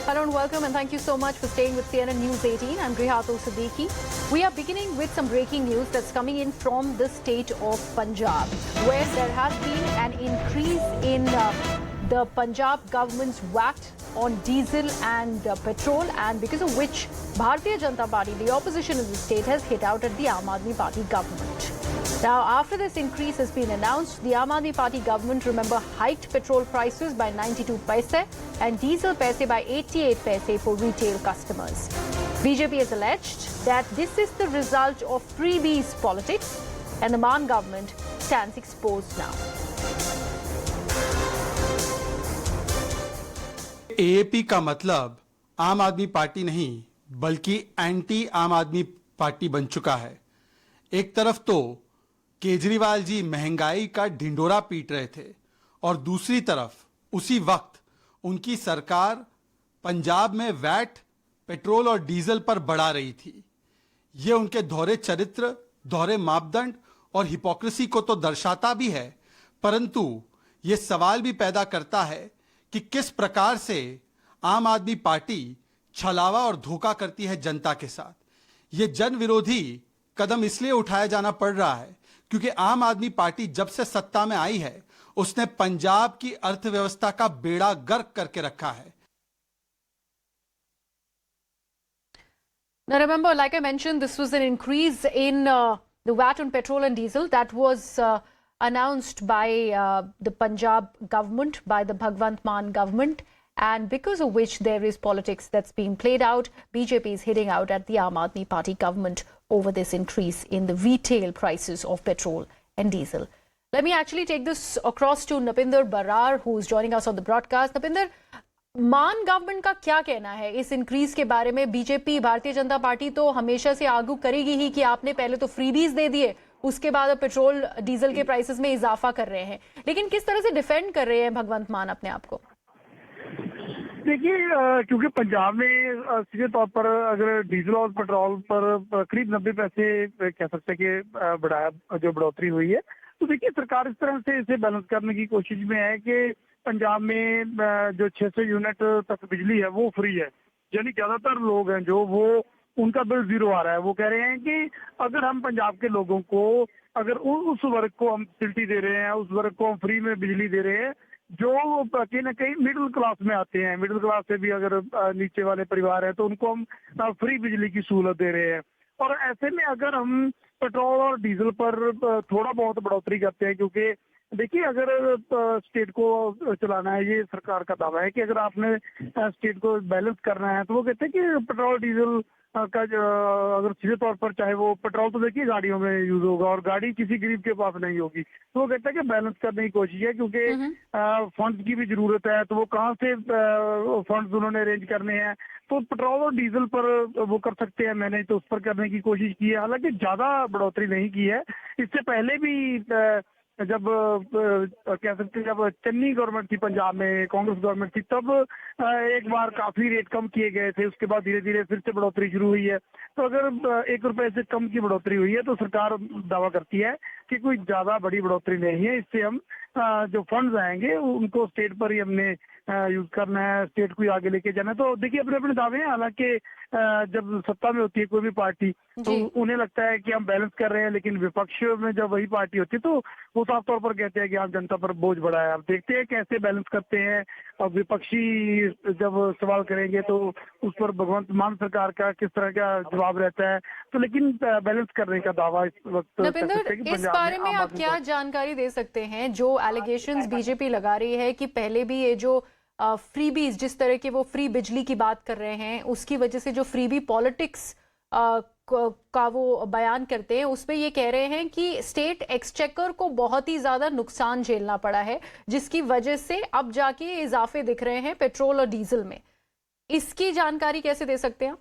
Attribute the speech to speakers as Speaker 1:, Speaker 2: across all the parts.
Speaker 1: Hello and welcome, and thank you so much for staying with CNN News 18. I'm Grihato Siddiqui. We are beginning with some breaking news that's coming in from the state of Punjab, where there has been an increase in the Punjab government's VAT on diesel and petrol, and because of which Bharatiya Janata Party, the opposition in the state, has hit out at the Aam Aadmi Party government. Now, after this increase has been announced, the Aam Aadmi Party government, remember, hiked petrol prices by 92 paise and diesel paise by 88 paise for retail customers. BJP has alleged that this is the result of freebies politics, and the Maan government stands exposed now.
Speaker 2: AAP का मतलब आम आदमी party नहीं बल्कि anti आम आदमी party बन चुका है। एक तरफ तो केजरीवाल जी महंगाई का ढिंडोरा पीट रहे थे और दूसरी तरफ उसी वक्त उनकी सरकार पंजाब में वैट पेट्रोल और डीजल पर बढ़ा रही थी। ये उनके दोहरे चरित्र, दोहरे मापदंड और हिपोक्रेसी को तो दर्शाता भी है, परंतु ये सवाल भी पैदा करता है कि किस प्रकार से आम आदमी पार्टी छलावा और धोखा करती है जनता के साथ। ये जन विरोधी कदम इसलिए उठाया जाना पड़ रहा है क्योंकि आम आदमी पार्टी जब से सत्ता में आई है उसने पंजाब की अर्थव्यवस्था का बेड़ा गर्क करके रखा है।
Speaker 1: Now remember, like I mentioned, this was an increase in the VAT on petrol and diesel that was announced by the Punjab government, by the Bhagwant Maan government, and because of which there is politics that's being played out. BJP is hitting out at the Aam Aadmi Party government over this increase in the retail prices of petrol and diesel. Let me actually take this across to Napinder Barar, who is joining us on the broadcast. Napinder, मान government का क्या कहना है इस increase के बारे में? BJP, Bharatiya Janata party तो हमेशा से आर्ग्यू करेगी ही कि आपने पहले तो फ्रीबीज दे दिए, उसके बाद अब पेट्रोल डीजल के प्राइसेस में इजाफा कर रहे हैं, लेकिन किस तरह से डिफेंड कर रहे हैं भगवंत मान अपने आप को?
Speaker 3: देखिए, क्योंकि पंजाब में सीधे तौर पर अगर डीजल और पेट्रोल पर करीब 90 पैसे कह सकते हैं कि जो बढ़ोतरी हुई है, तो देखिए सरकार इस तरह से इसे बैलेंस करने की कोशिश में है कि पंजाब में जो 600 यूनिट तक बिजली है वो फ्री है। यानी ज्यादातर लोग हैं जो वो उनका बिल जीरो आ रहा है। वो कह रहे हैं कि अगर हम पंजाब के लोगों को अगर उस वर्ग को हम फैसिलिटी दे रहे हैं, उस वर्ग को हम फ्री में बिजली दे रहे हैं जो कहीं ना कहीं मिडिल क्लास में आते हैं, मिडिल क्लास से भी अगर नीचे वाले परिवार है तो उनको हम फ्री बिजली की सहूलत दे रहे हैं। और ऐसे में अगर हम पेट्रोल और डीजल पर थोड़ा बहुत बढ़ोतरी करते हैं, क्योंकि देखिए अगर स्टेट को चलाना है, ये सरकार का दावा है कि अगर आपने स्टेट को बैलेंस करना है तो वो कहते हैं कि पेट्रोल डीजल का अगर सीधे तौर पर, चाहे वो पेट्रोल तो देखिए गाड़ियों में यूज होगा और गाड़ी किसी गरीब के पास नहीं होगी, तो वो कहता है कि बैलेंस करने की कोशिश है क्योंकि फंड्स की भी जरूरत है। तो वो कहाँ से फंड्स उन्होंने अरेंज करने हैं, तो पेट्रोल और डीजल पर वो कर सकते हैं, मैंने तो उस पर करने की कोशिश की है। हालांकि ज्यादा बढ़ोतरी नहीं की है। इससे पहले भी जब कह सकते हैं जब चन्नी गवर्नमेंट थी पंजाब में, कांग्रेस गवर्नमेंट थी, तब एक बार काफी रेट कम किए गए थे। उसके बाद धीरे धीरे फिर से बढ़ोतरी शुरू हुई है। तो अगर 1 रुपए से कम की बढ़ोतरी हुई है तो सरकार दावा करती है कि कोई ज्यादा बड़ी बढ़ोतरी नहीं है। इससे हम जो फंड्स आएंगे उनको स्टेट पर ही हमने यूज करना है, स्टेट को ही आगे लेके जाना है। तो देखिए अपने अपने दावे हैं। हालांकि जब सत्ता में होती है कोई भी पार्टी तो उन्हें लगता है कि हम बैलेंस कर रहे हैं, लेकिन विपक्ष में जब वही पार्टी होती है तो वो साफ तौर पर कहते हैं कि आम जनता पर बोझ बढ़ा है। अब देखते हैं कैसे बैलेंस करते हैं। और विपक्षी जब सवाल करेंगे तो उस पर भगवंत मान सरकार का किस तरह का जवाब रहता है। तो लेकिन बैलेंस करने का दावा इस वक्त
Speaker 1: नपिंदर, इस बारे में आप क्या जानकारी दे सकते हैं? जो एलिगेशंस बीजेपी लगा रही है कि पहले भी ये जो फ्रीबीज, जिस तरह के वो फ्री बिजली की बात कर रहे हैं, उसकी वजह से जो फ्रीबी पॉलिटिक्स का वो बयान करते हैं, उसमें ये कह रहे हैं कि स्टेट एक्सचेकर को बहुत ही ज्यादा नुकसान झेलना पड़ा है, जिसकी वजह से अब जाके इजाफे दिख रहे हैं पेट्रोल और डीजल में। इसकी जानकारी कैसे दे सकते हैं?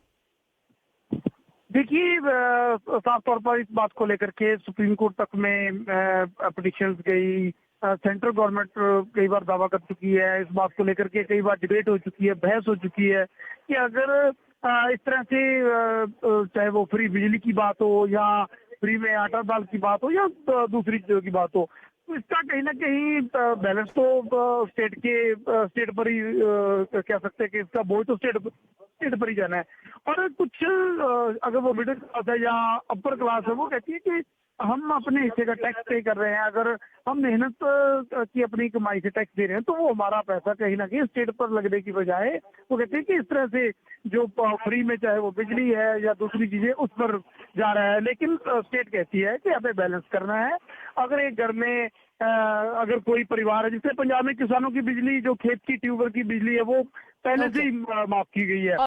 Speaker 3: देखिए साफ तौर पर इस बात को लेकर के सुप्रीम कोर्ट तक में पिटिशंस गई, सेंट्रल गवर्नमेंट कई बार दावा कर चुकी है, इस बात को लेकर के कई बार डिबेट हो चुकी है, बहस हो चुकी है कि अगर इस तरह से चाहे वो फ्री बिजली की बात हो या फ्री में आटा दाल की बात हो या दूसरी चीजों की बात हो, तो इसका कहीं ना कहीं बैलेंस तो स्टेट पर ही कह सकते हैं कि इसका बोझ तो स्टेट पर ही जाना है। और कुछ अगर वो मिडिल क्लास है या अपर क्लास है, वो कहती है कि हम अपने हिस्से का टैक्स पे कर रहे हैं, अगर हम मेहनत की अपनी कमाई से टैक्स दे रहे हैं तो वो हमारा पैसा कहीं ना कहीं स्टेट पर लगने की बजाय वो कहते हैं कि इस तरह से जो फ्री में चाहे वो बिजली है या दूसरी चीजें उस पर जा रहा है। लेकिन स्टेट कहती है कि हमें बैलेंस करना है। अगर एक घर में अगर कोई परिवार है, जिससे पंजाब में किसानों की बिजली जो खेत की ट्यूबवेल की बिजली है वो पहले से ही माफ की गई है।